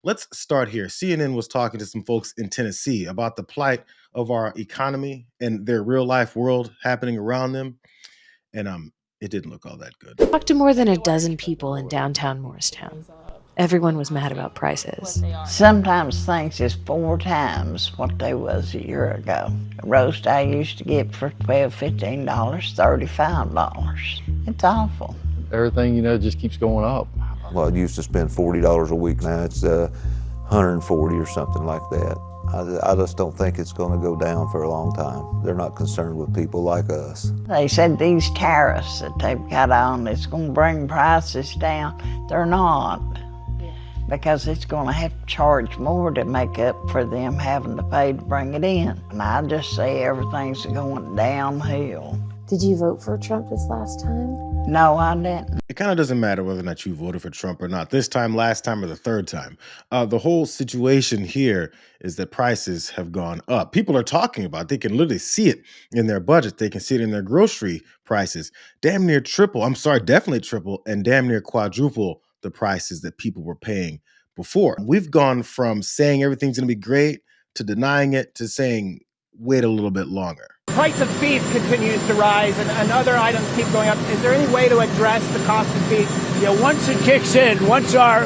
Let's start here. CNN was talking to some folks in Tennessee about the plight of our economy and their real life world happening around them. And it didn't look all that good. Talked to more than a dozen people in downtown Morristown. Everyone was mad about prices. Sometimes things is 4 times what they was a year ago. A roast I used to get for $12, $15, $35. It's awful. Everything, just keeps going up. Well, I used to spend $40 a week. Now it's 140 or something like that. I just don't think it's going to go down for a long time. They're not concerned with people like us. They said these tariffs that they've got on, it's going to bring prices down. They're not, because it's going to have to charge more to make up for them having to pay to bring it in. And I just say everything's going downhill. Did you vote for Trump this last time? No, I didn't. It kind of doesn't matter whether or not you voted for Trump or not, this time, last time, or the third time. The whole situation here is that prices have gone up. People are talking about it. They can literally see it in their budget. They can see it in their grocery prices. Damn near triple, I'm sorry, definitely triple, and damn near quadruple the prices that people were paying before. We've gone from saying everything's going to be great to denying it to saying wait a little bit longer. Price of beef continues to rise and other items keep going up. Is there any way to address the cost of beef? Once it kicks in, once our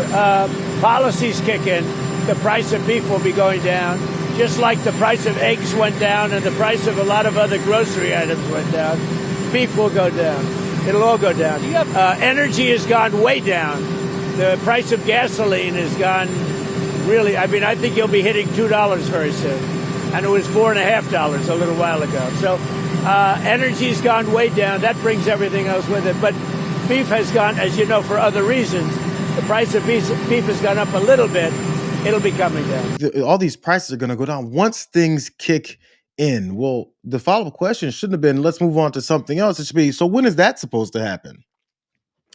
policies kick in, the price of beef will be going down, just like the price of eggs went down and the price of a lot of other grocery items went down. Beef will go down. It'll all go down. Energy has gone way down. The price of gasoline has gone really, I think you'll be hitting $2 very soon. And it was $4.50 a little while ago. So energy's gone way down. That brings everything else with it. But beef has gone, as you know, for other reasons. The price of beef has gone up a little bit. It'll be coming down. All these prices are going to go down once things kick in. Well, the follow-up question shouldn't have been, let's move on to something else. It should be, so when is that supposed to happen?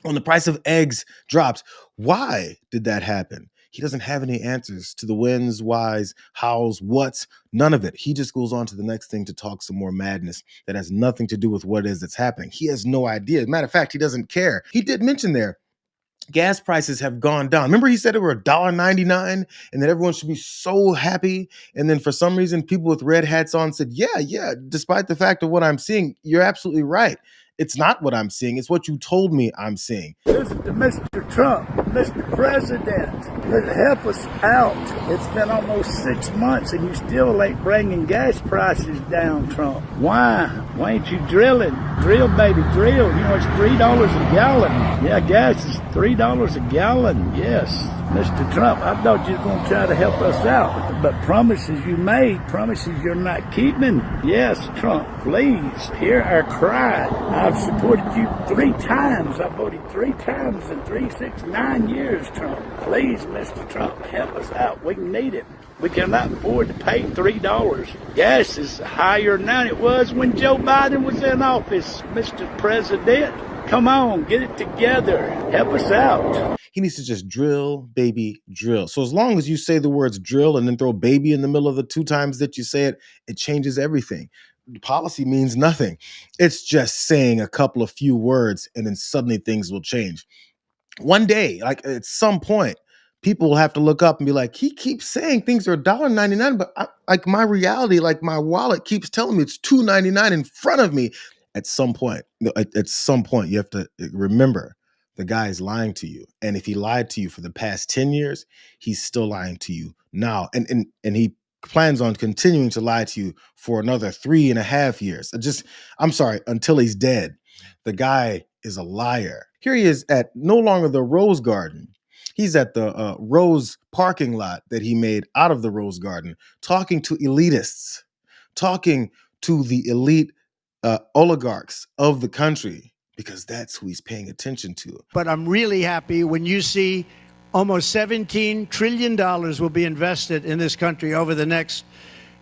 When the price of eggs drops, why did that happen? He doesn't have any answers to the whens, whys, hows, whats, none of it. He just goes on to the next thing to talk some more madness that has nothing to do with what it is that's happening. He has no idea. As a matter of fact, he doesn't care. He did mention there, gas prices have gone down. Remember he said it were $1.99 and that everyone should be so happy. And then for some reason, people with red hats on said, yeah, despite the fact of what I'm seeing, you're absolutely right. It's not what I'm seeing. It's what you told me I'm seeing. Listen to Mr. Trump, Mr. President. Help us out. It's been almost 6 months and you still ain't bringing gas prices down, Trump. Why? Why ain't you drilling? Drill, baby, drill. It's $3 a gallon. Yeah, gas is $3 a gallon. Yes. Mr. Trump, I thought you were going to try to help us out. But promises you made, promises you're not keeping. Yes, Trump, please hear our cry. I've supported you 3 times. I voted 3 times in 3, 6, 9 years, Trump. Please, Mr. Trump, help us out. We need it. We cannot afford to pay $3. Gas is higher now than it was when Joe Biden was in office. Mr. President, come on, get it together. Help us out. He needs to just drill, baby, drill. So as long as you say the words drill and then throw baby in the middle of the 2 times that you say it, it changes everything. Policy means nothing. It's just saying a couple of few words and then suddenly things will change. One day, like at some point, people will have to look up and be like, he keeps saying things are $1.99, but my reality, like my wallet keeps telling me it's $2.99 in front of me. At some point, you have to remember the guy is lying to you. And if he lied to you for the past 10 years, he's still lying to you now. And he plans on continuing to lie to you for another 3.5 years. I'm sorry, until he's dead. The guy is a liar. Here he is at no longer the Rose Garden. He's at the Rose parking lot that he made out of the Rose Garden, talking to elitists, talking to the elite oligarchs of the country, because that's who he's paying attention to. But I'm really happy when you see almost $17 trillion will be invested in this country over the next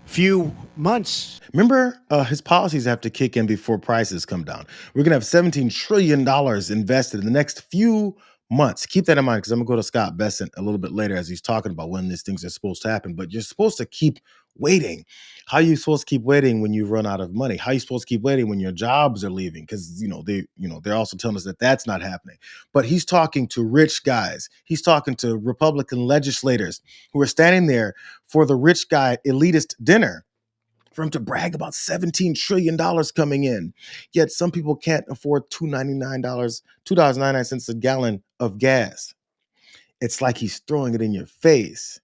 few months. Remember, his policies have to kick in before prices come down. We're going to have $17 trillion invested in the next few months. Keep that in mind, because I'm going to go to Scott Bessent a little bit later as he's talking about when these things are supposed to happen. But you're supposed to keep waiting. How are you supposed to keep waiting when you run out of money? How are you supposed to keep waiting when your jobs are leaving? Because they're also telling us that that's not happening. But he's talking to rich guys. He's talking to Republican legislators who are standing there for the rich guy elitist dinner, for him to brag about $17 trillion coming in. Yet some people can't afford $2.99 a gallon of gas. It's like he's throwing it in your face.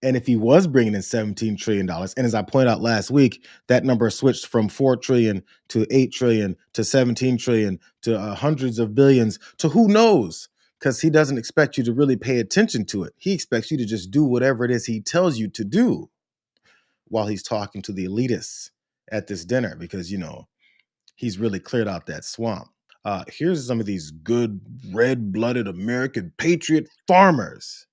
And if he was bringing in $17 trillion, and as I pointed out last week, that number switched from 4 trillion to 8 trillion to 17 trillion to hundreds of billions to who knows, because he doesn't expect you to really pay attention to it. He expects you to just do whatever it is he tells you to do while he's talking to the elitists at this dinner, because, he's really cleared out that swamp. Here's some of these good red-blooded American patriot farmers.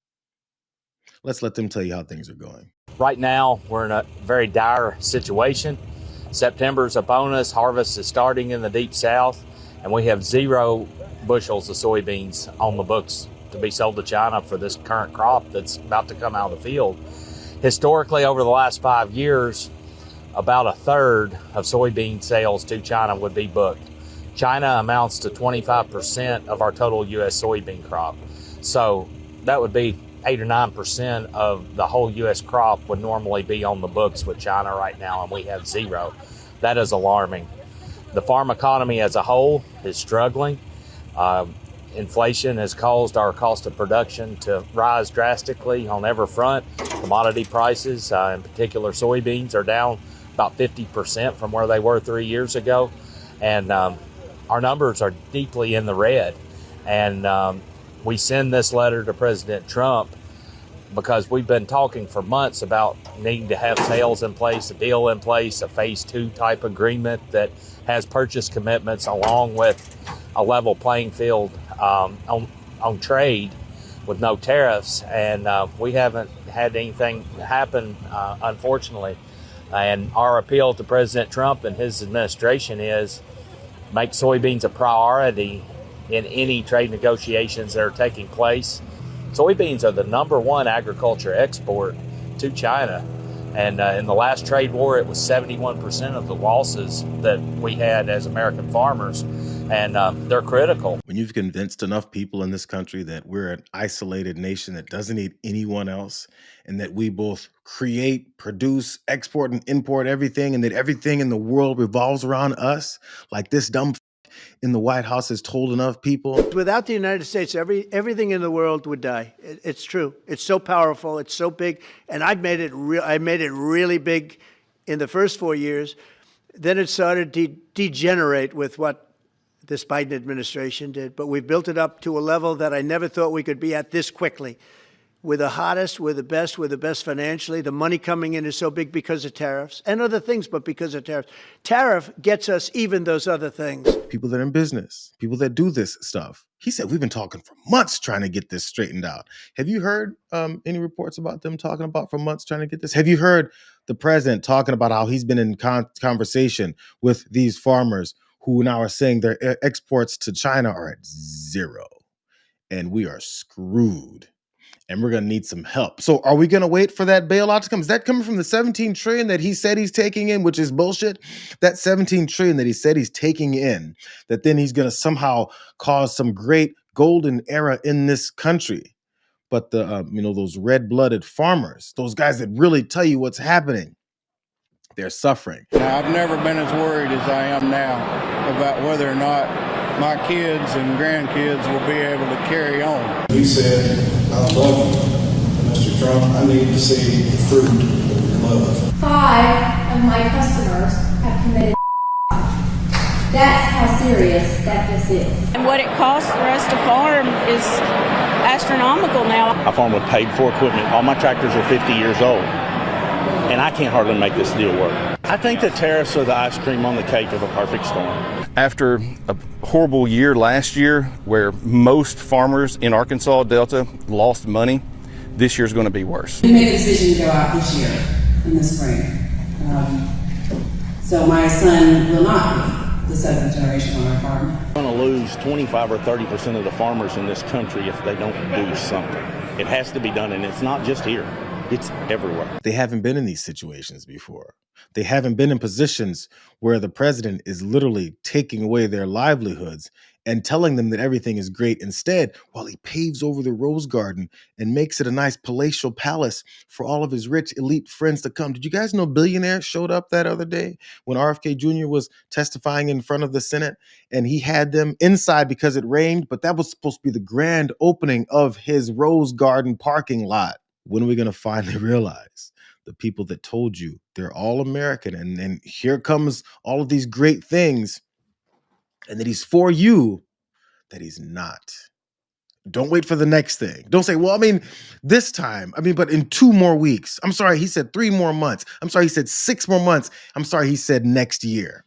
Let's let them tell you how things are going. Right now, we're in a very dire situation. September's upon us, harvest is starting in the deep south, and we have 0 bushels of soybeans on the books to be sold to China for this current crop that's about to come out of the field. Historically, over the last 5 years, about a third of soybean sales to China would be booked. China amounts to 25% of our total U.S. soybean crop. So that would be 8 or 9% of the whole U.S. crop would normally be on the books with China right now, and we have 0. That is alarming. The farm economy as a whole is struggling. Inflation has caused our cost of production to rise drastically on every front. Commodity prices, in particular soybeans, are down about 50% from where they were 3 years ago. And our numbers are deeply in the red. And we send this letter to President Trump because we've been talking for months about needing to have sales in place, a deal in place, a phase 2 type agreement that has purchase commitments along with a level playing field on trade with no tariffs. And we haven't had anything happen, unfortunately. And our appeal to President Trump and his administration is make soybeans a priority in any trade negotiations that are taking place. Soybeans are the #1 agriculture export to China. And in the last trade war, it was 71% of the losses that we had as American farmers. And they're critical. When you've convinced enough people in this country that we're an isolated nation that doesn't need anyone else, and that we both create, produce, export, and import everything, and that everything in the world revolves around us, like this dumb in the White House has told enough people. Without the United States, everything in the world would die. It's true. It's so powerful. It's so big. And I made it really big in the first 4 years. Then it started to degenerate with what this Biden administration did. But we've built it up to a level that I never thought we could be at this quickly. We're the hottest, we're the best financially. The money coming in is so big because of tariffs and other things, but because of tariffs. Tariff gets us even those other things. People that are in business, people that do this stuff. He said, we've been talking for months trying to get this straightened out. Have you heard any reports about them talking about for months trying to get this? Have you heard the president talking about how he's been in conversation with these farmers who now are saying their exports to China are at 0 and we are screwed? And we're going to need some help. So are we going to wait for that bailout to come? Is that coming from the 17 trillion that he said he's taking in, which is bullshit? That 17 trillion that he said he's taking in, that then he's going to somehow cause some great golden era in this country. But the, those red-blooded farmers, those guys that really tell you what's happening, they're suffering. Now, I've never been as worried as I am now about whether or not my kids and grandkids will be able to carry on. He said, I love you, Mr. Trump. I need to see the fruit of your love. 5 of my customers have committed. That's how serious that this is. And what it costs for us to farm is astronomical now. I farm with paid-for equipment. All my tractors are 50 years old, and I can't hardly make this deal work. I think the tariffs are the ice cream on the cake of a perfect storm. After a horrible year last year where most farmers in Arkansas Delta lost money, this year's going to be worse. We made a decision to go out this year in the spring. So my son will not be the 7th generation on our farm. We're going to lose 25 or 30% of the farmers in this country if they don't do something. It has to be done, and it's not just here. It's everywhere. They haven't been in these situations before. They haven't been in positions where the president is literally taking away their livelihoods and telling them that everything is great. Instead, while he paves over the rose garden and makes it a nice palatial palace for all of his rich elite friends to come. Did you guys know billionaires showed up that other day when RFK Jr. was testifying in front of the Senate, and he had them inside because it rained, but that was supposed to be the grand opening of his rose garden parking lot. When are we going to finally realize the people that told you they're all American and here comes all of these great things and that he's for you, that he's not? Don't wait for the next thing. Don't say, well, I mean, this time, but in 2 more weeks. I'm sorry, he said 3 more months. I'm sorry, he said 6 more months. I'm sorry, he said next year.